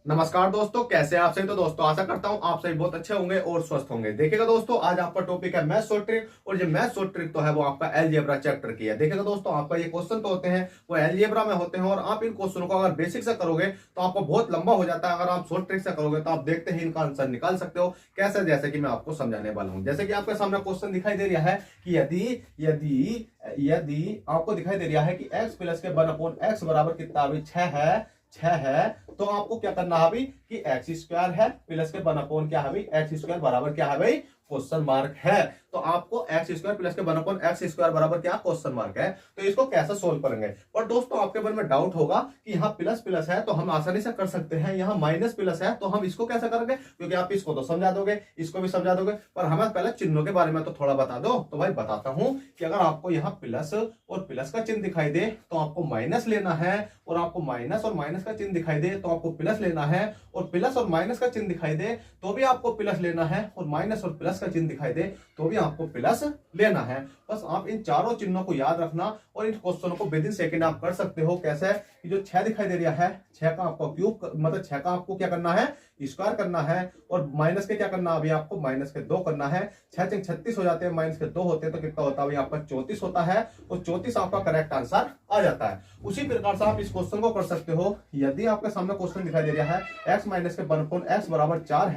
नमस्कार दोस्तों, कैसे हैं आप सभी। तो दोस्तों आशा करता हूं आप सभी बहुत अच्छे होंगे और स्वस्थ होंगे। देखिएगा दोस्तों, आज आपका टॉपिक है मैथ्स और ट्रिक, और ये मैथ्स और ट्रिक तो है वो आपका अलजेब्रा चैप्टर की है। देखिएगा दोस्तों, आपका ये क्वेश्चन तो होते हैं वो अलजेब्रा में होते हैं, और आप इन क्वेश्चनों को अगर बेसिक से करोगे तो आपको बहुत लंबा हो जाता है। अगर आप शॉर्ट ट्रिक से करोगे तो आप देखते ही इनका आंसर निकाल सकते हो। कैसे? जैसे कि मैं आपको समझाने वाला हूँ। जैसे कि आपके सामने क्वेश्चन दिखाई दे रहा है कि यदि यदि यदि आपको दिखाई दे रहा है कि x प्लस के वन अपॉन एक्स बराबर कितना अभी 6 है, तो आपको क्या करना है अभी कि एक्स स्क्वायर है प्लस के वन अपॉन क्या है अभी एक्स स्क्वायर बराबर क्या है भाई क्वेश्चन मार्क है। तो आपको एक्स स्क्वायर प्लस के वन अपॉन एक्स स्क्वायर बराबर क्या क्वेश्चन मार्क है। तो इसको कैसे सोल्व करेंगे। और दोस्तों आपके मन में डाउट होगा कि यहाँ प्लस प्लस है तो हम आसानी से कर सकते हैं, यहाँ माइनस प्लस है तो हम इसको कैसे करेंगे, क्योंकि आप इसको तो समझा दोगे, इसको भी समझा दोगे, पर हमें पहले चिन्हों के बारे में तो थोड़ा बता दो। तो भाई बताता हूं कि अगर आपको यहाँ प्लस और प्लस का चिन्ह दिखाई दे तो आपको माइनस लेना है, और आपको माइनस और माइनस का चिन्ह दिखाई दे तो आपको प्लस लेना है, और प्लस और माइनस का चिन्ह दिखाई दे तो भी आपको प्लस लेना है, और माइनस और प्लस का चिन्ह दिखाई दे तो भी आपको प्लस लेना है। बस आप इन चारों चिन्हों को याद रखना, और इन क्वेश्चनों को विद इन सेकंड आप कर सकते हो। कैसे? कि जो 6 दिखाई दे रहा है, 6 का आपको क्यूब मतलब 6 का आपको क्या करना है स्क्वायर करना है, और माइनस के क्या करना है अभी आपको माइनस के 2 करना है। 6 से 36 हो जाते हैं, माइनस के 2 होते हैं तो कितना होता है आपका 34 होता है, और 34 आपका करेक्ट आंसर आ जाता है। उसी प्रकार से आप इस क्वेश्चन को कर सकते हो। यदि आपके सामने क्वेश्चन दिखाई दे रहा है x माइनस के वन अपॉन एक्स बराबर 4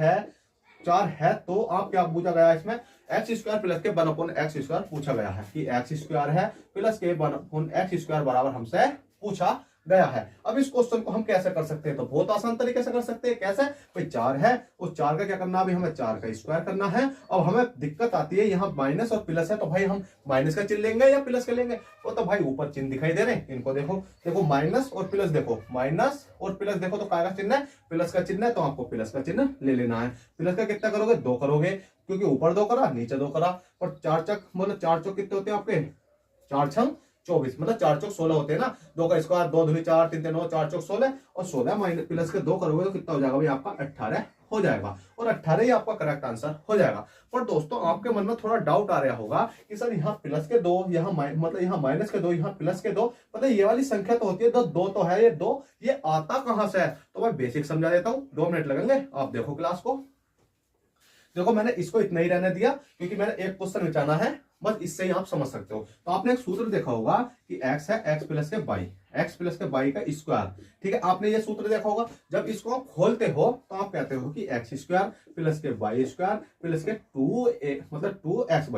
है, तो आप क्या पूछा गया है इसमें एक्स स्क्वायर प्लस के वन अपॉन एक्स स्क्वायर पूछा गया है, कि एक्स स्क्वायर है प्लस के वन अपॉन एक्स स्क्वायर बराबर हमसे पूछा गया है। अब इस क्वेश्चन को हम कैसे कर सकते हैं, तो बहुत आसान तरीके से कर सकते हैं। कैसे? भाई 4 है, उस 4 का क्या करना, अभी हमें 4 का स्क्वायर करना है। अब हमें दिक्कत आती है यहाँ माइनस और प्लस है, तो भाई हम माइनस का चिन्ह लेंगे या प्लस का लेंगे। वो तो भाई ऊपर चिन्ह दिखाई दे रहे हैं, इनको देखो, देखो माइनस और प्लस, देखो माइनस और प्लस, देखो तो काय का चिन्ह है, प्लस का चिन्ह है, तो आपको प्लस का चिन्ह ले लेना है। प्लस का कितना करोगे, 2 करोगे, क्योंकि ऊपर 2 करा नीचे 2 करा। और 4 चक मतलब 4 चौक कितने होते हैं आपके, 4 छंग 24, मतलब 4 चौक 16 होते हैं ना। 2 का स्क्वायर 2 दूनी 4 3 9, 4 चौक 16, और 16 माइनस प्लस के 2 करोगे तो कितना हो जाएगा भाई आपका 18 हो जाएगा, और 18 ही आपका करेक्ट आंसर हो जाएगा। पर दोस्तों आपके मन में थोड़ा डाउट आ रहा होगा कि सर यहाँ प्लस के 2, यहाँ मतलब यहाँ माइनस के 2, यहाँ प्लस के 2, मतलब ये वाली संख्या तो होती है 2 तो है, ये 2 ये आता कहां से है। तो मैं बेसिक समझा देता हूँ, 2 मिनट लगेंगे, आप देखो क्लास को। देखो मैंने इसको इतना ही रहने दिया क्योंकि मैंने एक क्वेश्चन बचाना है, बस इससे ही आप समझ सकते हो। तो आपने एक सूत्र देखा होगा कि x है x प्लस के बाई, x प्लस के बाई का स्क्वायर। ठीक है, आपने ये सूत्र देखा होगा। जब इसको आप खोलते हो तो आप कहते हो कि एक्स स्क्वायर प्लस के बाई स्क्वायर प्लस के 2 मतलब 2x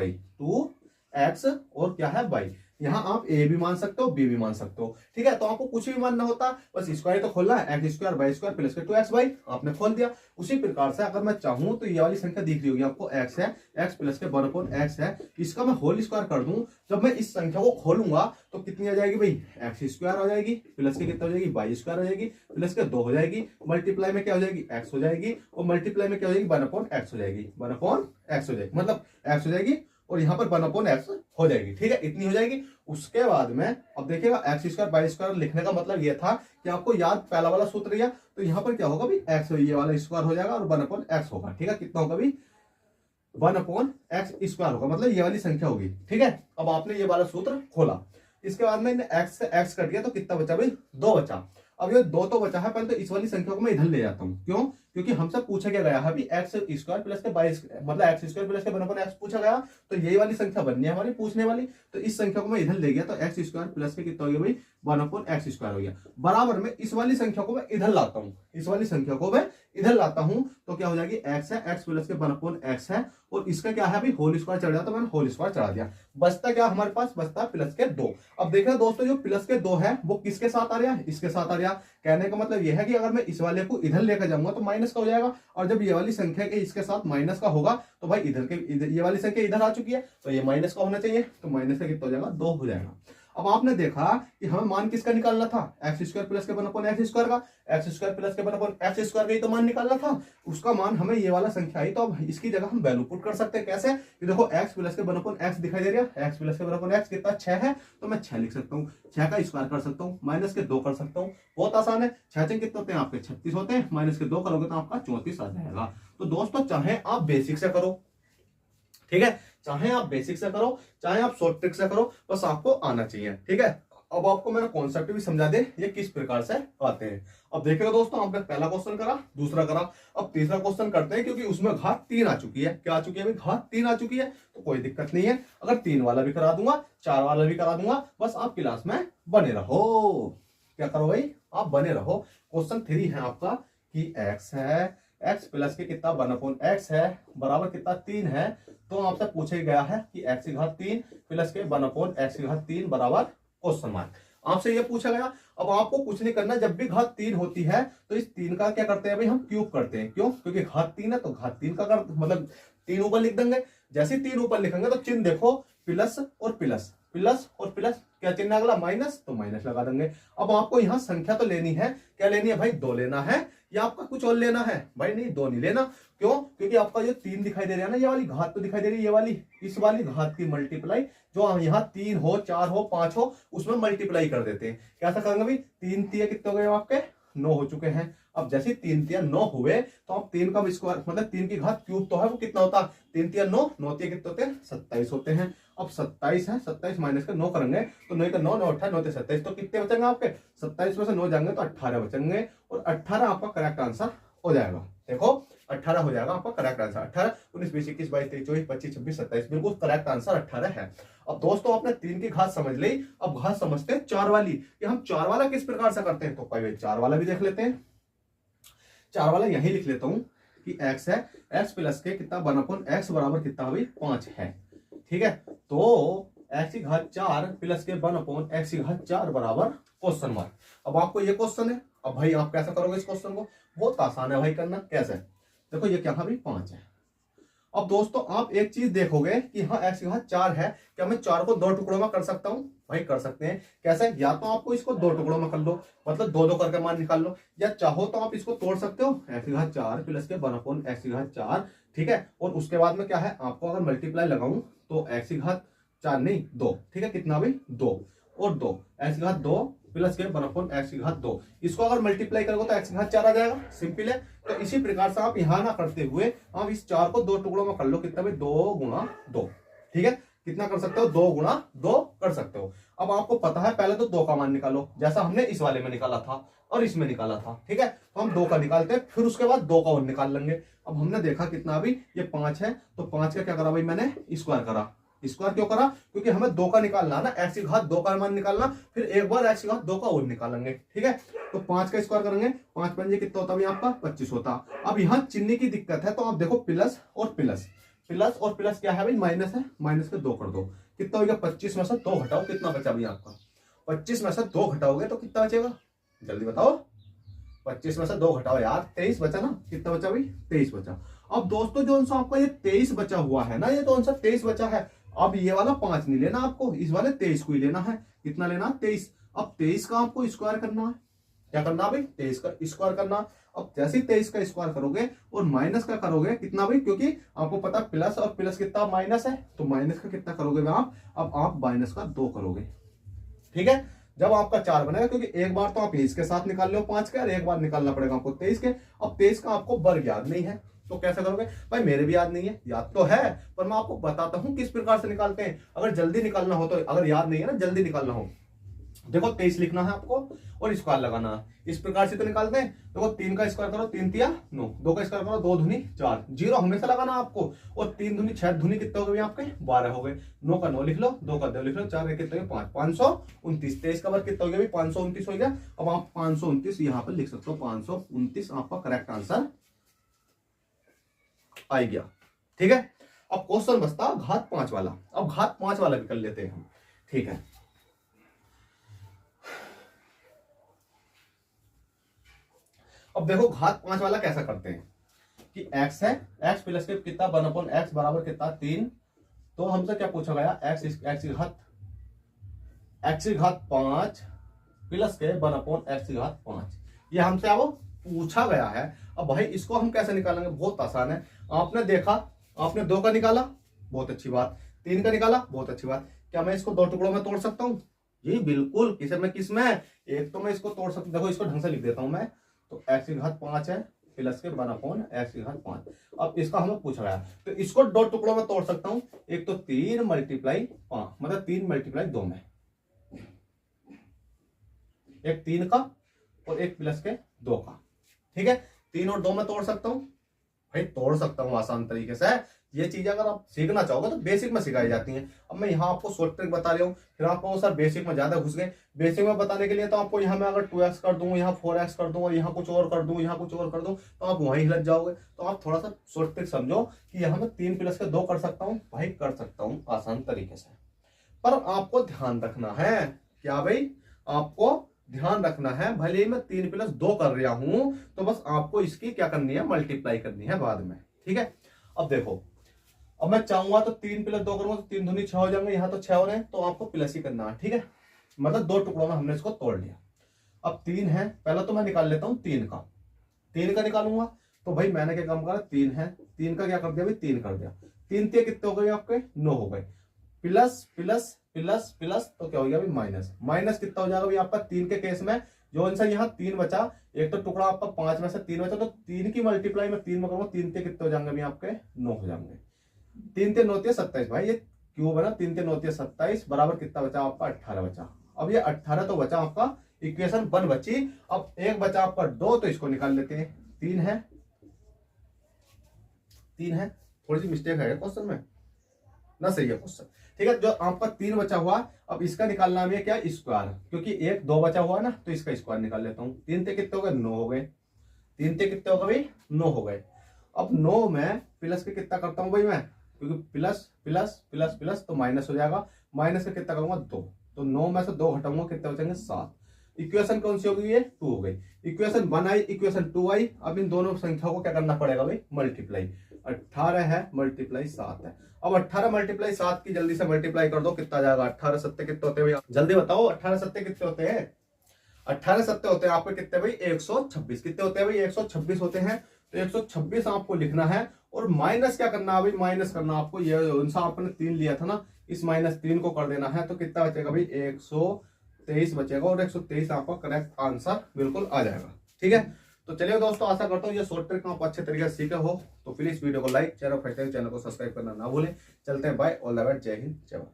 और क्या है बाई। यहाँ आप a भी मान सकते हो, b भी मान सकते हो। ठीक है, तो आपको कुछ भी मानना होता, बस स्क्वायर तो खोलना है, x square by square plus के 2x बाई, आपने खोल दिया। उसी प्रकार से अगर मैं चाहूं तो ये वाली संख्या दिख रही होगी आपको, x है, x प्लस के वन अपॉन एक्स है, इसका मैं होल स्क्वायर कर दूं। जब मैं इस संख्या को खोलूंगा तो कितनी आ जाएगी भाई, एक्स स्क्वायर हो जाएगी, प्लस के कितना हो जाएगी बाई स्क्वायर हो जाएगी, प्लस के 2 हो जाएगी, मल्टीप्लाई में क्या हो जाएगी एक्स हो जाएगी, और मल्टीप्लाई में क्या हो जाएगी वन अपॉन एक्स हो जाएगी, वन अपॉन एक्स हो जाएगी, मतलब एक्स हो जाएगी, और यहाँ पर वन अपॉन एक्स हो जाएगी। ठीक है, इतनी हो जाएगी। उसके बाद में अब देखिएगा एक्स स्क्वायर बाई स्क्वायर लिखने का मतलब ये था कि आपको याद पहला वाला सूत्र लिया, तो यहाँ पर क्या होगा भी एक्स ये वाला स्क्वायर हो जाएगा, और वन अपॉन एक्स होगा। ठीक है, कितना होगा भी 1 अपॉन एक्स स्क्वायर होगा, मतलब ये वाली संख्या होगी। ठीक है, अब आपने ये वाला सूत्र खोला, इसके बाद में एक्स से एक्स कट गया तो कितना बचा भाई 2 बचा। अब ये 2 तो बचा है, पहले तो इस वाली संख्या को मैं इधर ले जाता हूँ। क्यों? क्योंकि हमसे पूछा क्या गया है अभी एक्स स्क्वायर प्लस के बाई, मतलब एक्स स्क्वायर प्लस के वन अपॉन एक्स पूछा गया, तो यही वाली संख्या बननी है हमारी पूछने वाली। तो इस संख्या को मैं इधर ले गया, तो एक्स स्क्वायर प्लस के कितना हो गया भाई 1 अपॉन एक्स स्क्वायर हो गया। बराबर में इस वाली संख्या को मैं इधर लाता हूँ, इस वाली संख्या को मैं इधर लाता हूं, तो क्या हो जाएगी एक्स है, एक्स प्लस के 1 अपॉन एक्स है, और इसका क्या है अभी होल स्क्वायर चढ़ जाता, तो मैंने होल स्क्वायर चढ़ा दिया। बचता क्या हमारे पास, बचता प्लस के 2। अब देखना दोस्तों, जो प्लस के 2 है वो किसके साथ आ रहा है, इसके साथ आ रहा। कहने का मतलब यह है कि अगर मैं इस वाले को इधर लेकर जाऊंगा तो माइनस का हो जाएगा, और जब ये वाली संख्या के इसके साथ माइनस का होगा तो भाई इधर ये वाली संख्या इधर आ चुकी है, तो ये माइनस का होना चाहिए, तो माइनस का कितना हो जाएगा 2 हो जाएगा। अब आपने देखा कि हमें मान किसका निकालना था, एक्स स्क्वायर प्लस के 1 अपॉन एक्स स्क्वायर का, एक्स स्क्वायर प्लस के 1 अपॉन एक्स स्क्वायर का ही तो मान निकालना था। उसका मान हमें ये वाला संख्या आई, तो अब इसकी जगह हम वैल्यू पुट कर सकते हैं। कैसे? कि देखो एक्स प्लस के 1 अपॉन एक्स दिखाई दे रहा है, एक्स प्लस के 1 अपॉन एक्स कितना 6 है, तो मैं 6 लिख सकता हूँ, 6 का स्क्वायर कर सकता हूँ, माइनस के 2 कर सकता हूँ। बहुत आसान है, 6 कितने होते हैं आपके 36 होते हैं, माइनस के 2 करोगे तो आपका 34 आ जाएगा। तो दोस्तों चाहे आप बेसिक से करो, ठीक है, चाहे आप बेसिक से करो, चाहे आप शॉर्ट ट्रिक से करो, बस आपको आना चाहिए। ठीक है, अब आपको मैंने कॉन्सेप्ट भी समझा दे ये किस प्रकार से आते हैं। अब देखिएगा दोस्तों, आपने पहला क्वेश्चन करा, दूसरा करा, अब तीसरा क्वेश्चन करते हैं, क्योंकि उसमें घात 3 आ चुकी है। क्या आ चुकी है भाई? घात 3 आ चुकी है, तो कोई दिक्कत नहीं है। अगर 3 वाला भी करा दूंगा, 4 वाला भी करा दूंगा, बस आप क्लास में बने रहो। क्या करो भाई? आप बने रहो। क्वेश्चन 3 है आपका कि x है, x प्लस के कितना 1/x है बराबर कितना 3 है। तो आपसे पूछा गया है कि x की घात 3 प्लस के 1/x की घात 3 बराबर क्वेश्चन मार्क। आपसे ये पूछा गया। अब आपको कुछ नहीं करना, जब भी घात 3 होती है तो इस 3 का क्या करते हैं भाई? हम क्यूब करते हैं। क्यों? क्योंकि घात 3 है तो घात 3 का मतलब 3 ऊपर लिख देंगे। जैसे ही 3 ऊपर लिखेंगे तो चिन्ह देखो, प्लस और प्लस, प्लस और प्लस, क्या चिन्ह अगला? माइनस, तो माइनस लगा देंगे। अब आपको यहाँ संख्या तो लेनी है। क्या लेनी है भाई? 2 लेना है या आपका कुछ और लेना है? भाई नहीं, 2 नहीं लेना। क्यों? क्योंकि आपका जो 3 दिखाई दे रहा है ना, ये वाली घात तो दिखाई दे रही है, ये वाली, इस वाली घात की मल्टीप्लाई, जो यहाँ 3 हो, 4 हो, 5 हो, उसमें मल्टीप्लाई कर देते हैं। कैसा करेंगे भाई? 3 तिया कितने हो गए आपके? 9 हो चुके हैं। अब जैसे 3 तिया 9 हुए तो आप 3 का स्क्वायर मतलब 3 की घात क्यूब तो है, वो कितना होता है? 3 तिया 9, 9 तिया कितने होते हैं? 27 होते हैं। अब 27 है, 27 माइनस का 9 करेंगे तो 9 का 9, 9 18, 9 27, तो कितने बचेंगे आपके? 27 में से 9 जाएंगे तो 18 बचेंगे, और 18 आपका करेक्ट आंसर हो जाएगा। देखो 18 हो जाएगा आपका करेक्ट आंसर। 18, 19, 20, 21, 22, 23, 24, 25, 26, 27, बिल्कुल करेक्ट आंसर 18 है। अब दोस्तों आपने 3 की घात समझ ली, अब घात समझते हैं 4 वाली, कि हम 4 वाला किस प्रकार से करते हैं। तो पहले 4 वाला भी देख लेते हैं। 4 वाला यही लिख लेता हूं कि x है, x प्लस के कितना 1/x बराबर कितना भाई? 5 है। ठीक है, तो x की घात 4 प्लस के 1/x की घात 4 बराबर क्वेश्चन मार्क। अब आपको ये क्वेश्चन है, अब भाई आप कैसे करोगे इस क्वेश्चन को? बहुत आसान है भाई करना। कैसे? देखो ये क्या है भाई? 5 है। अब दोस्तों आप एक चीज देखोगे कि हाँ x की घात 4 है, क्या मैं 4 को 2 टुकड़ों में कर सकता हूं? भाई कर सकते हैं। कैसे? या तो आपको इसको 2 टुकड़ों में कर लो, मतलब 2 2 करके मान निकाल लो, या चाहो तो आप इसको तोड़ सकते हो, x की घात 4 प्लस के 1/x की घात 4। ठीक है, और उसके बाद में क्या है, आपको अगर मल्टीप्लाई लगाऊं तो x की घात 4 नहीं 2, ठीक है, कितना भाई? 2 और 2, x की घात 2 प्लस के 1/x की घात 2, इसको अगर मल्टीप्लाई करोगे तो x की घात 4 आ जाएगा। सिंपल है। तो इसी प्रकार से आप यहां ना करते हुए आप इस 4 को 2 टुकड़ों में कर लो। कितना भाई? 2 गुणा 2। ठीक है, कितना कर सकते हो? 2 गुणा 2 कर सकते हो। अब आपको पता है, पहले तो 2 का मान निकालो, जैसा हमने इस वाले में निकाला था और इसमें निकाला था। ठीक है, तो हम 2 का निकालते हैं, फिर उसके बाद 2 का और निकाल लेंगे। अब हमने देखा कितना अभी? ये 5 है, तो 5 का क्या करा भाई? मैंने स्क्वायर करा। स्क्वायर क्यों करा? क्योंकि हमें 2 का निकालना ना, x की घात 2 का मान निकालना, फिर एक बार x की घात 2 का और निकालेंगे। ठीक है, तो 5 का स्क्वायर करेंगे, 5 पंजे कितना होता है आपका? 25 होता। अब यहाँ चिन्ह की दिक्कत है, तो आप देखो प्लस और प्लस, प्लस और प्लस क्या है भाई? माइनस है, माइनस के 2 कर दो, कितना हो गया? 25 में से 2 घटाओ, कितना बचा भाई आपका? 25 में से 2 घटाओगे तो कितना बचेगा? जल्दी बताओ। 25 में से 2 घटाओ यार, 23 बचा ना। कितना बचा भाई? 23 बचा। अब दोस्तों जो आंसर आपका ये 23 बचा हुआ है ना, ये तो आंसर 23 बचा है। अब ये वाला 5 नहीं लेना आपको, इस वाले 23 को ही लेना है। कितना लेना? 23। अब 23 का आपको स्क्वायर करना है। क्या करना भाई? 23 का स्क्वायर करना। अब जैसे 23 का स्क्वायर करोगे और माइनस का करोगे, कितना भाई? क्योंकि आपको पता प्लस और प्लस कितना माइनस है, तो माइनस का कितना करोगे आप? अब आप माइनस का 2 करोगे। ठीक है, जब आपका 4 बनेगा, क्योंकि एक बार तो आप इसके साथ निकाल लो 5 के, और एक बार निकालना पड़ेगा आपको 23 के। अब 23 का आपको वर्ग याद नहीं है, तो कैसे करोगे भाई? मेरे भी याद नहीं है, याद तो है, पर मैं आपको बताता हूं किस प्रकार से निकालते हैं। अगर जल्दी निकालना हो तो, अगर याद नहीं है ना, जल्दी निकालना हो, देखो 23 लिखना है आपको और स्क्वायर लगाना है। इस प्रकार से तो निकालते हैं। देखो 3 का स्क्वायर करो, 3 तिया 9, 2 का स्क्वायर करो, 2 दूनी 4, जीरो हमेशा लगाना आपको, और 3 दूनी 6 दूनी कितने हो गए आपके? 12 हो गए। 9 का 9 लिख लो, 2 का 2 लिख लो, 4 कितने 5, 529। 23 का वर्ग कितना हो गया? 529 हो गया। अब आप 529 यहाँ पर लिख सकते हो, 529 आपका करेक्ट आंसर आ गया। ठीक है, अब क्वेश्चन बचता घात 5 वाला। अब घात 5 वाला भी कर लेते हैं हम। ठीक है, अब देखो घात 5 वाला कैसा करते हैं कि x है, x प्लस के कितना 1/x बराबर कितना 3। तो हमसे क्या पूछा गया? x की घात 5 प्लस के 1/x की घात 5, ये हमसे अब पूछा गया है। अब भाई इसको हम कैसे निकालेंगे? बहुत आसान है। आपने देखा, आपने 2 का निकाला, बहुत अच्छी बात। 3 का निकाला, बहुत अच्छी बात। क्या मैं इसको 2 टुकड़ों में तोड़ सकता हूं? जी बिल्कुल। किसमें एक तो मैं इसको तोड़ सकता हूं। देखो इसको ढंग से लिख देता हूं मैं, तो x की घात 5 है प्लस के 1/x की घात 5। अब इसका हमें पूछा गया, तो इसको 2 टुकड़ों में तोड़ सकता हूं। एक तो 3 मल्टीप्लाई 5, मतलब 3 मल्टीप्लाई 2 में, एक 3 का और एक प्लस के 2 का। ठीक है, 3 और 2 में तोड़ सकता हूँ भाई, तोड़ सकता हूँ आसान तरीके से। ये चीजें अगर आप सीखना चाहोगे तो बेसिक में सिखाई जाती हैं। अब मैं यहाँ आपको शॉर्ट ट्रिक बता रहा हूँ, फिर आप कहो सर बेसिक में ज्यादा घुस गए। बेसिक में बताने के लिए तो आपको यहाँ मैं अगर 2x कर दूं, यहाँ 4x कर दूं और यहाँ कुछ और कर दूं, यहाँ कुछ और कर दूं, तो आप वहीं हिलत जाओगे। तो आप थोड़ा सा शॉर्ट ट्रिक समझो कि यहाँ मैं 3 प्लस के 2 कर सकता हूँ भाई, कर सकता हूँ आसान तरीके से। पर आपको ध्यान रखना है, क्या भाई, आपको ध्यान रखना है, भले ही मैं 3 प्लस 2 कर रहा हूं तो बस आपको इसकी क्या करनी है, मल्टीप्लाई करनी है बाद में। ठीक है, अब देखो, अब मैं चाहूंगा तो 3 प्लस 2 करूंगा तो 3 दूनी 6 हो जाएंगे, यहाँ तो 6 हो रहे हैं, तो आपको प्लस ही करना है। ठीक है, मतलब 2 टुकड़ों में हमने इसको तोड़ लिया। अब 3 है, पहला तो मैं निकाल लेता हूं 3 का, 3 का निकालूंगा तो भाई मैंने क्या काम करा, 3 है, 3 का क्या कर दिया भाई, 3 कर दिया। 3 ते कितने हो गए आपके, 9 हो गए। प्लस प्लस प्लस प्लस तो क्या हो गया भाई, माइनस। माइनस कितना हो जाएगा भाई आपका 3 के केस में, जो आंसर यहाँ 3 बचा, एक तो टुकड़ा आपका 5 में से 3 बचा, तो 3 की मल्टीप्लाई में 3 में करूंगा, 3 ते कितने हो जाएंगे भाई आपके, 9 हो जाएंगे। 3 ते 9 27 भाई, ये क्यों बना, 3 ते 9 27 बराबर कितना बचा आपका, 18 बचा। अब ये 18 तो बचा आपका, इक्वेशन 1 बची। अब एक बचा आपका 2, तो इसको निकाल लेते हैं। 3 है, 3 है, थोड़ी सी मिस्टेक है क्वेश्चन में ना, सही है क्वेश्चन। ठीक है, जो आपका 3 बचा हुआ, अब इसका निकालना है क्या, स्क्वायर, क्योंकि 1 2 बचा हुआ ना, तो इसका स्क्वायर निकाल लेता हूं। 3 ते कितने हो गए, 9 हो गए। 3 ते कितने हो गए भाई, 9 हो गए। अब 9 में प्लस के कितना करता हूं भाई मैं, क्योंकि प्लस प्लस प्लस प्लस तो माइनस हो जाएगा, माइनस का कितना करूंगा 2, तो 9 में से 2 घटाऊंगा, कितने बचेंगे 7। इक्वेशन कौन सी हो गई है, 2 हो गई। इक्वेशन 1 आई, इक्वेशन 2 आई। अब इन दोनों संख्या को क्या करना पड़ेगा भाई, मल्टीप्लाई। 18 है मल्टीप्लाई 7 है। अब 18 मल्टीप्लाई 7 की जल्दी से मल्टीप्लाई कर दो, कितना जाएगा, 18 सत्ते कितने होते हैं भैया, जल्दी बताओ, 18 सत्ते कितने होते हैं, 18 सत्ते होते हैं आपके कितने भाई, 126। कितने होते हैं भाई, 126 होते हैं। तो 126 आपको लिखना है, और माइनस क्या करना है भाई, माइनस करना आपको, ये आंसर आपने 3 लिया था ना, इस -3 को कर देना है, तो कितना बचेगा भाई, 123 बचेगा, और 123 आपका करेक्ट आंसर बिल्कुल आ जाएगा। ठीक है, तो चलिए दोस्तों, आशा करता हूँ ये शॉर्ट ट्रिक आप अच्छे तरीके से सीखे हो। तो प्लीज वीडियो को लाइक, चैनल को सब्सक्राइब करना ना भूलें। चलते हैं, बाय, ऑल द बेस्ट, जय हिंद, जय भारत।